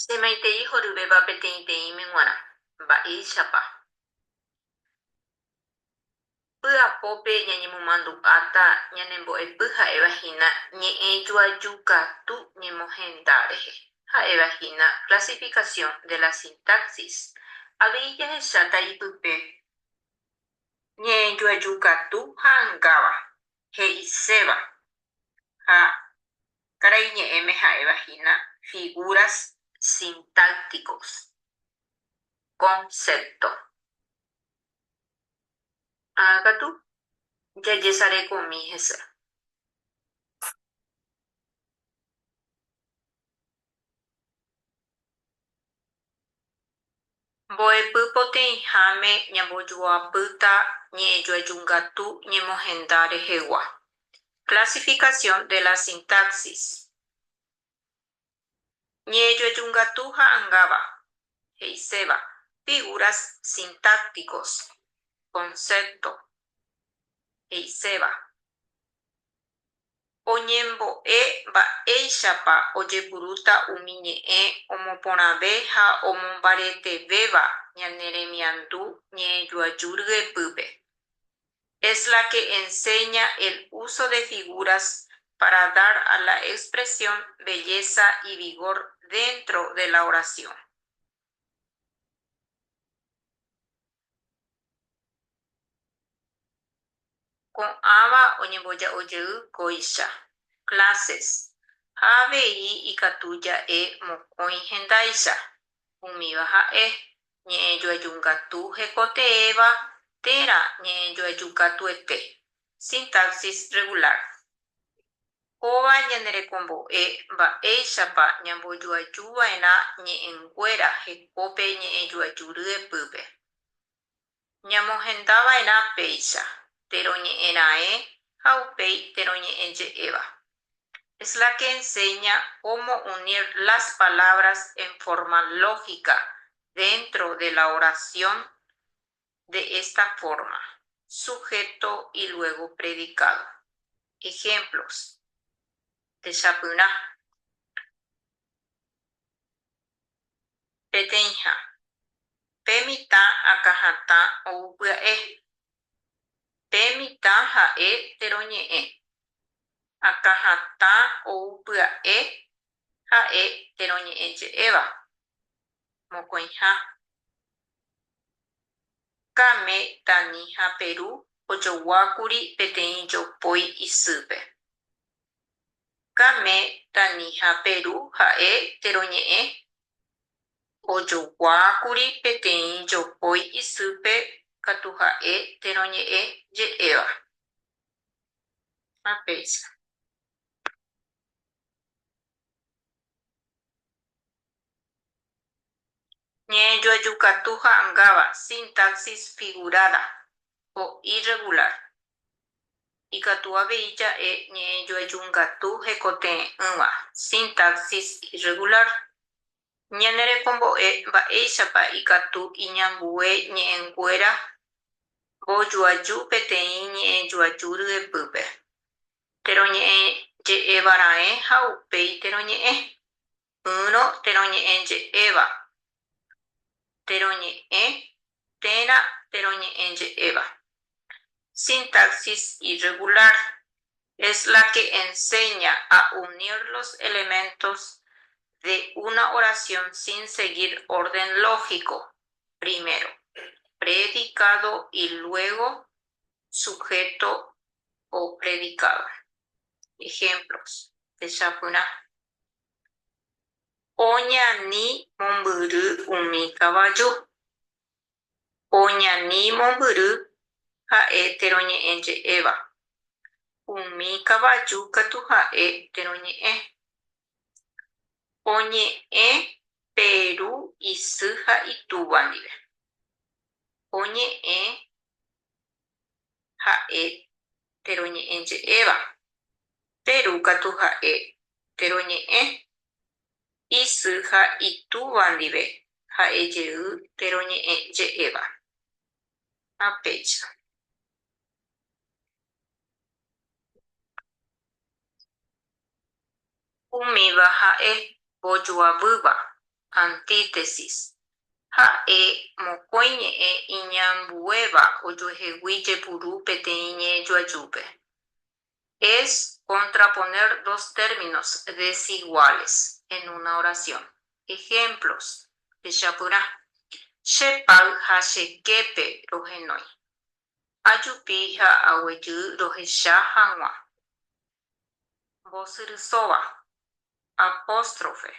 Semaitei horyvéva peteĩteĩme g̃uarã. Mba'éichapa. Py'apópe ñañemomandu'áta ñanembo'epy ha'evahína ñe'ẽjoaju katu ñemohenda rehe. Ha'evahína clasificación de la sintaxis. Avei jahecháta ipype ñe'ẽjoaju katu ha ãngáva, he'iséva. Ha karai ñe'ẽme ha'evahína figuras sintácticos. Concepto. Katu jajesarekomi hese. Mbo'epy poteĩháme ñambojoapýta ñe'ẽjoajungatu ñemohenda rehegua. Clasificación de la sintaxis. Ñe'ẽjoajungatu ha ãngáva, he'iséva. Figuras sintácticos. Concepto. He'iséva. Oñembo'e mba'éichapa ojepurúta umi ñe'ẽ omoporãve ha omombaretevéva ñane remiandu ñe'ẽjoaju ryepýpe. Es la que enseña el uso de figuras para dar a la expresión belleza y vigor dentro de la oración. Ko'ãva oñemboja'ojey kóicha. Clases. Ha avei ikatu ja'e mokõi hendáicha. Umíva ha'e. Ñe'ẽjoajungatu hekote'ẽva térã ñe'ẽjoajukatuete. Sintaxis regular. Kóva ñanerekombo'e mba'éichapa ñambojoajuva'erã ñe'ẽnguéra hekópe ñe'ẽjoaju ryepýpe. Ñamohendava'erã péicha teroñe'ẽra'e ha upéi teroñe'ẽje'éva. Es la que enseña cómo unir las palabras en forma lógica dentro de la oración de esta forma. Sujeto y luego predicado. Ejemplos. Techapyrã. Peteĩha. Pe mitã akahatã oupya'e. Pe mitã ha'e teroñe'ẽ. Akahatã oupya'e ha'e teroñe'ẽje'éva. Mokõiha. Kame, Tani ha Peru ojoguákuri peteĩ jopói isýpe. Kame, Tani ha Peru ha'e teroñe'ẽ. Ojoguákuri peteĩ jopói isýpe katu ha'e teroñe'ẽje'éva. Apéicha. Ñe'ẽjoajukatu ha ãngáva. Sintaxis figurada o irregular. Ikatu avei ja'e ñe'ẽjoajungatu hekote'ỹva. Sintaxis irregular. Ñanerekombo'e mba'éichapa ikatu iñambue ñe'ẽnguéra mbojoaju peteĩ ñe'ẽjoaju ryepýpe. Teroñe'ẽje'évara'e ha upéi teroñe'ẽ. Yrõ teroñe'ẽje'éva. Teroñe'ẽ térã teroñe'ẽje'éva. Sintaxis irregular. Es la que enseña a unir los elementos de una oración sin seguir orden lógico. Primero, predicado y luego sujeto o predicado. Ejemplos. Techapyrã. Oñani mombyry umi kavaju. Oñani mombyry ha'e teroñe'ẽje'éva. Umi kavaju katu ha'e teroñe'ẽ. Oñe'ẽ Peru isy ha itúva ndive. Oñe'ẽ ha'e teroñe'ẽje'éva. Peru katu ha'e teroñe'ẽ. Isy ha itúva ndive ha'ejey teroñe'ẽje'éva. Apéicha. Umíva ha'e mbojoavýva. Antítesis. Ha'e mokõi ñe'ẽ iñambuéva ojoehegui jepuru peteĩ ñe'ẽjoajúpe. Es contraponer dos términos desiguales en una oración. Ejemplos. Techapyrã. Chepay ha cheképe rohenói. Ajupi ha aguejy rohecha hag̃ua. Mbosyrysóva. Apóstrofe.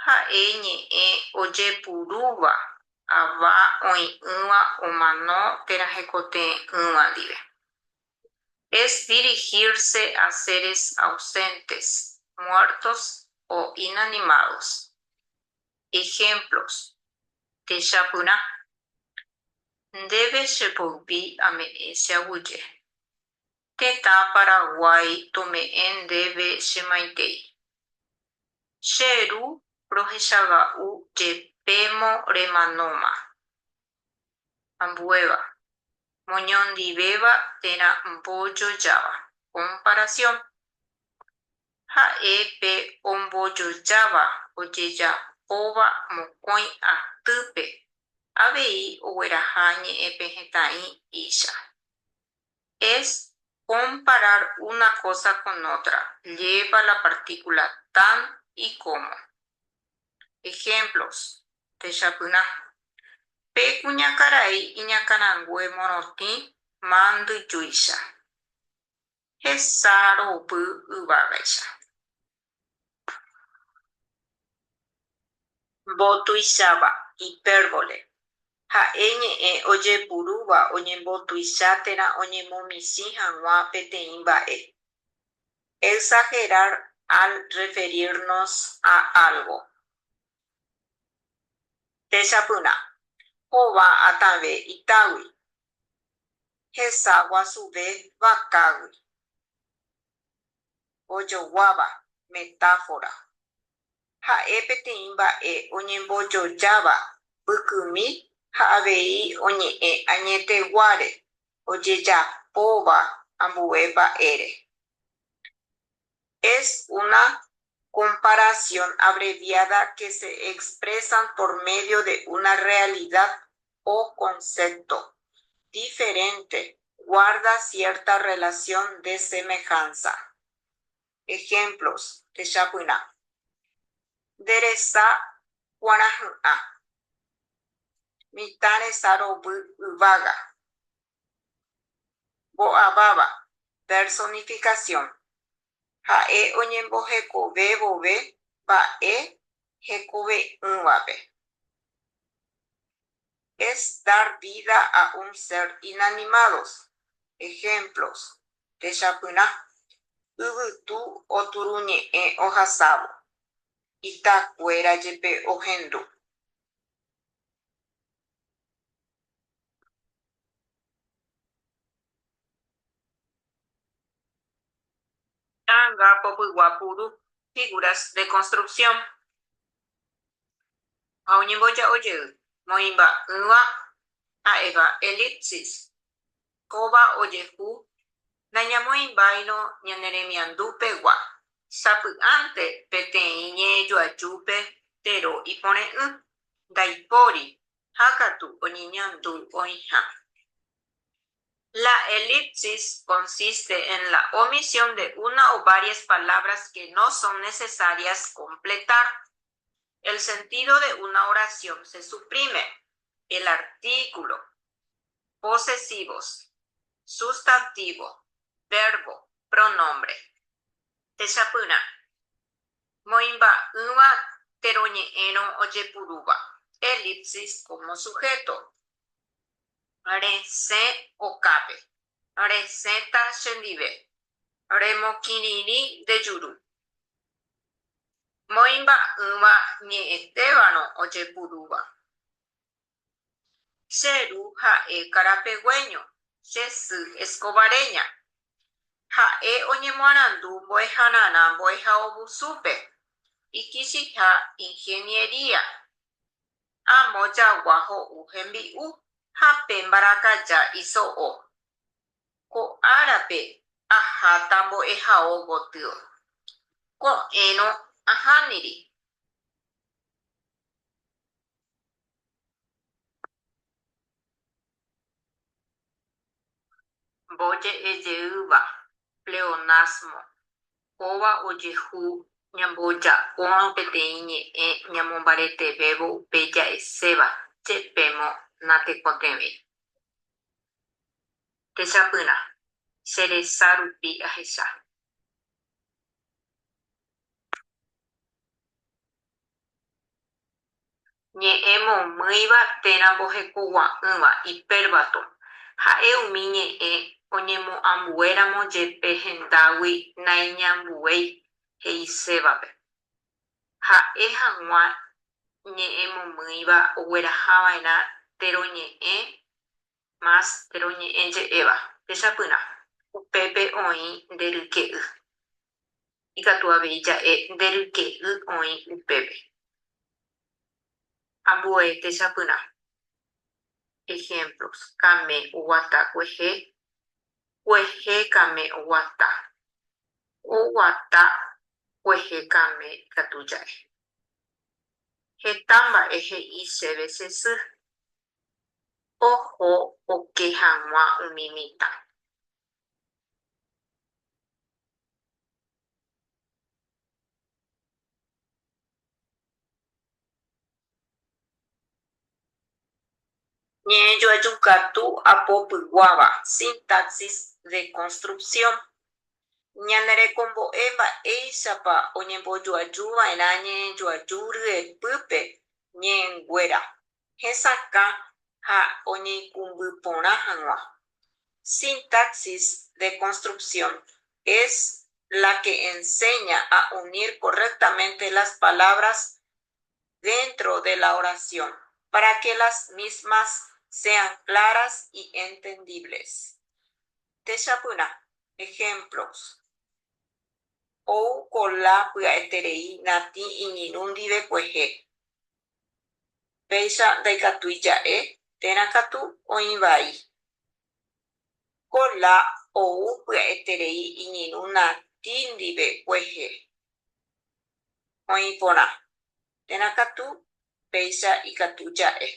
Ha'e ñe'ẽ ojepurúva ava oĩ'ỹva omano térãhekote'ỹva ndive. Es dirigirse a seres ausentes, muertos o inanimados. Ejemplos. Techapyrã. Ndéve chepoupi ame'ẽ che aguyje. Tetã Paraguay tome'ẽ ndéve chemaitei. Che ru rohechaga'u jepémo remanóma. Ambuéva. Moñondivéva térã mbojojáva. Comparación. Ha'épe ombojojáva ojejapóva mokõi atýpe avei ogueraha ñe'ẽpe hetã'i icha. Es comparar una cosa con otra. Lleva la partícula tan y como. Ejemplos. Techapyrã. Pe kuñakarai iñakãrangue morotĩ mandyjúicha. Hesarovy yvágaicha. Mbotuicháva. Hipérbole. Ha'e ñe'ẽ ojepurúva oñembotuicha térã oñemomichĩ hag̃ua peteĩ mba'e. Exagerar al referirnos a algo. Techapyrã. Hova atave itágui. Hesa guasuve vakágui. Ojoguáva. Metáfora. Ha'e peteĩ mba'e oñembojojáva pykymi ha avei oñe'ẽ añeteguáre ojejapóva ambue mba'ére. Es una comparación abreviada que se expresan por medio de una realidad o concepto diferente, guarda cierta relación de semejanza. Ejemplos. Techapyrã. Nderesa kuarahy'ã. Mitã resarovy yvága. Mbo'aváva. Personificación. Ha'e oñembohekove vove mba'e hekove'ỹvape. Es dar vida a un ser inanimados. Ejemplos. Techapyrã. Yvytu oturuñe'ẽ ohasávo. Itakuéra jepe ohendu. Anga popygua puru. Figuras de construcción. Ha oñemboja'ojey. Moĩmba'ỹva ha'éva elipsis. Kóva ojehu ndañamoĩmbáirõ ñane remiandupegua. Sapy'ánte peteĩ ñe'ẽjoajúpe tero iporẽ'ỹ. Ndaipóri. Hákatu oñeñandu oĩha. La elipsis consiste en la omisión de una o varias palabras que no son necesarias completar. El sentido de una oración se suprime. El artículo, posesivos, sustantivo, verbo, pronombre. Techapyrã. Moĩmba'ỹva teroñe'ẽrõ ojepurúva. Elipsis como sujeto. Resẽ okápe. Resẽta chendive. Remokirĩri ndejuru. Moĩmba'ỹva ñe'ẽtévarõ ojepurúva. Che ru ha'e karapegueño. Che sy escobareña. Ha'e oñemoarandu mbo'ehararã mbo'ehaovusúpe. Ikichiha ingeniería. Amo jagua ho'u hembi'u ha pe mbarakaja iso'o. Ko árape aháta mbo'ehao gotyo. Ko'ẽrõ ahániri. Mboje'ejeyýva, pleonasmo, kóva ojehu ñamboja porã peteĩ ñe'ẽ ñamombaretevévo upe ja'eséva jepémo natekotevẽ. Techapyrã. Cheresa rupi ahecha. Ñe'ẽ momýiva térã mbohekuaa'ỹva hipérbato. Ha'e umi ñe'ẽ oñemoambuéramo jepe hendágui nañambuéi he'isévape. Ha'e hag̃ua ñe'ẽ momýiva oguerahava'erã teroñe'ẽ más teroñe'ẽje'éva. Techapyrã. Upépe oĩ nderyke'y. Ikatu avei ja'e nderyke'y oĩ upépe. Ambue techapyrã. Ejemplos. Kame oguata kuehe. Kuehe kame oguata. Oguata kuehe kame ikatu ja'e. Heta mba'e he'i chéve che sy. Oho oke hag̃ua umi mitã. Ñe'ẽjoaju katu apopyguáva. Sintaxis de construcción. Ñanerekombo'e mba'éichapa oñembojoajuva'erã ñe'ẽjoaju ryepýpe ñe'ẽnguéra hesakã ha oñeikũmby porã hag̃ua. Sintaxis de construcción es la que enseña a unir correctamente las palabras dentro de la oración para que las mismas sean claras y entendibles. Techapyrã. Ejemplos. Ou kola pya'eterei natĩ iñirũ ndive kuehe. Péicha ndaikatúi ja'e térã katu oĩ vai. Kola ou pya'eterei iñirũ natĩ ndive kuehe. Oĩ porã. Térã katu péicha ikatu ja'e.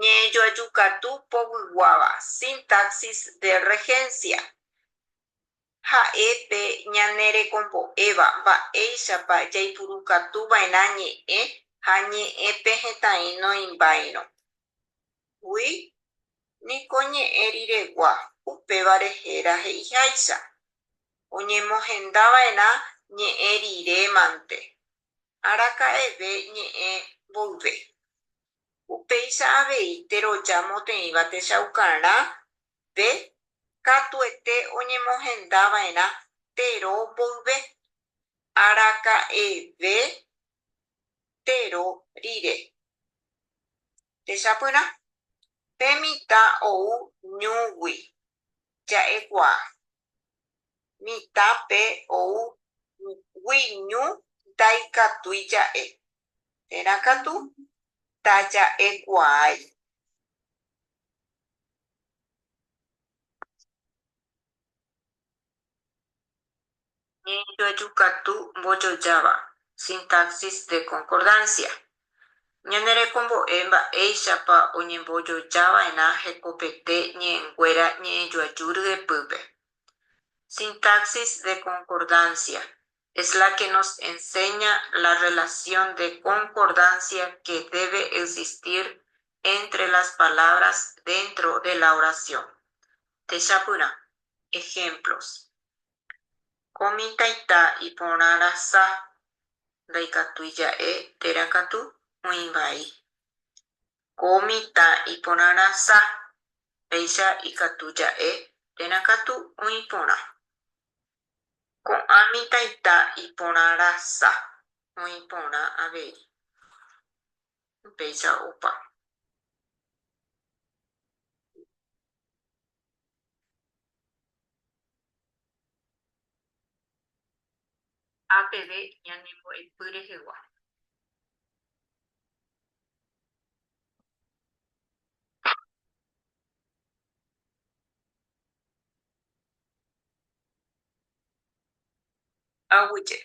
Ñe'ẽjoaju katu povyguáva. Sintaxis de regencia. Ha'épe ñanerekombo'éva mba'éichapa jaipurukatuva'erã ñe'ẽ ha ñe'ẽpe hetãi noĩmbáirõ. Gui niko ñe'ẽ riregua upéva rehére he'iháicha. Oñemohendava'erã ñe'ẽ rire mante. Araka'eve ñe'ẽ mboyve. Upéicha avei teroja moteĩva techaukarãpe katuete oñemohendava'erã tero mboyve. Araka'eve tero rire. Techapyrã. Pe mitã ou ñúgui ja'ekuaa. Mitãpe ou guiñu ndaikatúi ja'e. Térã katu taja'ekuaái. Ñe'ẽjoaju katu mbojojáva. Sintaxis de concordancia. Ñanerekombo'e mba'éichapa oñembojojava'erã hekopete ñe'ẽnguéra ñe'ẽjoaju ryepýpe. Sintaxis de concordancia es la que nos enseña la relación de concordancia que debe existir entre las palabras dentro de la oración. Techapyrã. Ejemplos. Komi taita iporãrasa. Ndaikatúi ja'e térã katu oĩ vai. Komita iporãrasa. Péicha ikatu ja'e térã katu oĩ porã. Ko'ãmi taita iporãrasa. Oĩ porã avei. Péicha opa. Apeve ñanembo'epy rehegua. Aguyje.